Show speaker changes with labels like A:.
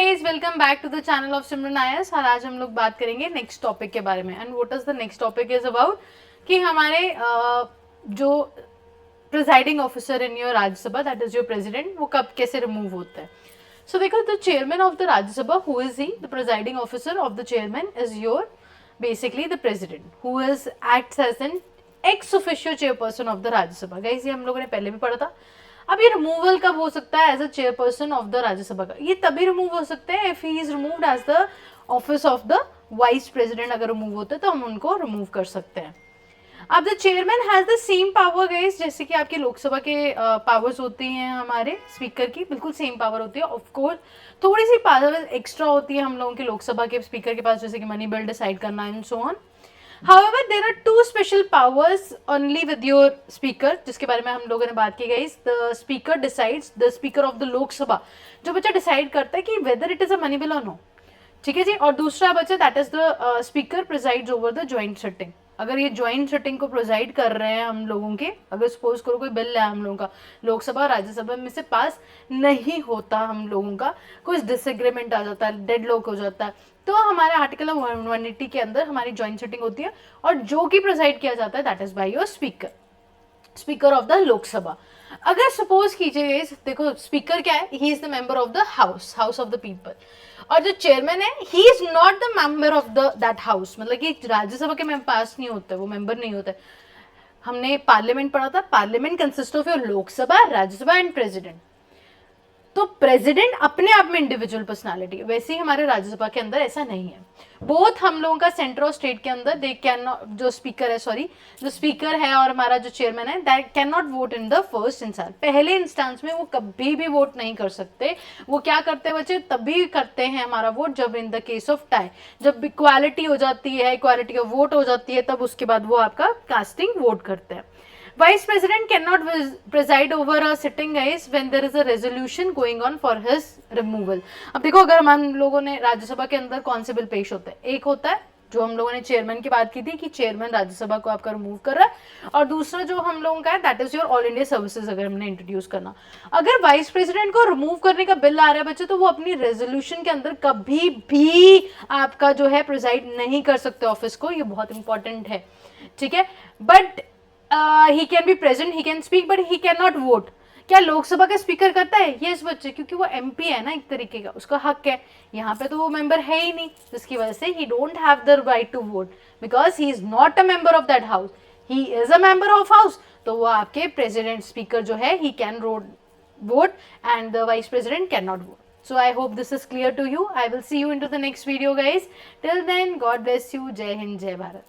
A: Guys, welcome back to the channel of Simran Ayas. और आज हम लोग बात करेंगे नेक्स्ट टॉपिक के बारे में। And what is the next topic is about कि हमारे जो presiding officer in your Rajya Sabha, that is your president, वो कब कैसे रिमूव होता है। सो देखो, the chairman of the Rajya Sabha, who is he the presiding officer of the chairman is your basically the president, who is acts as an ex officio chairperson of the Rajya Sabha. Guys, ये हम लोगों ने पहले भी पढ़ा था। अब ये रिमूवल कब हो सकता है as a chairperson of the Rajya Sabha का? ये तभी रिमूव हो सकते हैं if he is removed as the office of the vice president. अगर रिमूव होते हैं तो हम उनको रिमूव कर सकते हैं। अब the chairman has the same power guys, जैसे कि आपकी लोकसभा के पावर्स होती हैं, हमारे स्पीकर की बिल्कुल सेम पावर होती है। ऑफ कोर्स थोड़ी सी पावर एक्स्ट्रा होती है हम लोगों के लोकसभा के स्पीकर के पास, जैसे कि मनी बिल डिसाइड करना and so on. However, there are two special powers only with your speaker, जिसके बारे में हम लोगों ने बात की गई। The speaker decides, the speaker of the लोक सभा, जो बच्चा डिसाइड करता है कि whether it is a money bill or no। ठीक है जी। और दूसरा बच्चा that is the speaker presides over the joint sitting. अगर ये ज्वाइंट सिटिंग को प्रोजाइड कर रहे हैं हम लोगों के, अगर सपोज करो कोई बिल है हम लोगों का लोकसभा राज्यसभा में से पास नहीं होता, हम लोगों का कुछ डिसएग्रीमेंट आ जाता है, डेडलॉक हो जाता है, तो हमारे आर्टिकल 180 के अंदर हमारी ज्वाइंट सिटिंग होती है और जो कि प्रोसाइड किया जाता है that is by your speaker, speaker of the Lok Sabha. अगर सपोज कीजिए, देखो स्पीकर क्या है, he is the member of the house, house of the people. और जो चेयरमैन है, he is not the member of the that house, मतलब कि राज्यसभा के पास नहीं होते, वो मेंबर नहीं होते। हमने पार्लियामेंट पढ़ा था, parliament consist of your Lok Sabha, Rajya Sabha and president. तो प्रेसिडेंट अपने आप में इंडिविजुअल पर्सनालिटी है, वैसे ही हमारे राज्यसभा के अंदर ऐसा नहीं है। बोथ हम लोगों का सेंटर और स्टेट के अंदर दे कैन नॉट, जो स्पीकर है, सॉरी जो स्पीकर है और हमारा जो चेयरमैन है, that can not vote in the first instance. पहले इंस्टांस में वो कभी भी वोट नहीं कर सकते। वो क्या करते हैं बच्चे, तभी करते हैं हमारा वोट जब in the case of tie, जब इक्वालिटी हो जाती है, इक्वालिटी ऑफ वोट हो जाती है, तब उसके बाद वो आपका कास्टिंग वोट करते हैं। Vice President cannot preside over a sitting guys when there is a resolution going on for his removal। अब देखो, अगर हम लोगों ने राज्यसभा के अंदर कौन से बिल पेश होते हैं, एक होता है जो हम लोगों ने चेयरमैन की बात की थी कि चेयरमैन राज्यसभा को आपका रिमूव कर रहा है, और दूसरा जो हम लोगों का है that is your all India services. अगर हमने इंट्रोड्यूस करना, अगर वाइस प्रेसिडेंट को रिमूव करने का बिल आ रहा है बच्चे, तो वो अपनी रेजोल्यूशन के अंदर कभी भी आपका जो है प्रिजाइड नहीं कर सकते ऑफिस को। ये बहुत इंपॉर्टेंट है, ठीक है। But he can be present, he can speak, but he cannot vote। क्या लोकसभा का स्पीकर करता है? यस बच्चे, क्योंकि वो एमपी है ना, एक तरीके का उसका हक है। यहाँ पे तो वो मेंबर है ही नहीं, जिसकी वजह से he don't have the right to vote because he is not a member of that house, he is a member of house। तो वो आपके प्रेसिडेंट स्पीकर जो है he can vote and the vice president cannot vote। So I hope this is clear to you। I will see you into the next video guys। Till then, God bless you। जय हिंद, जय भारत।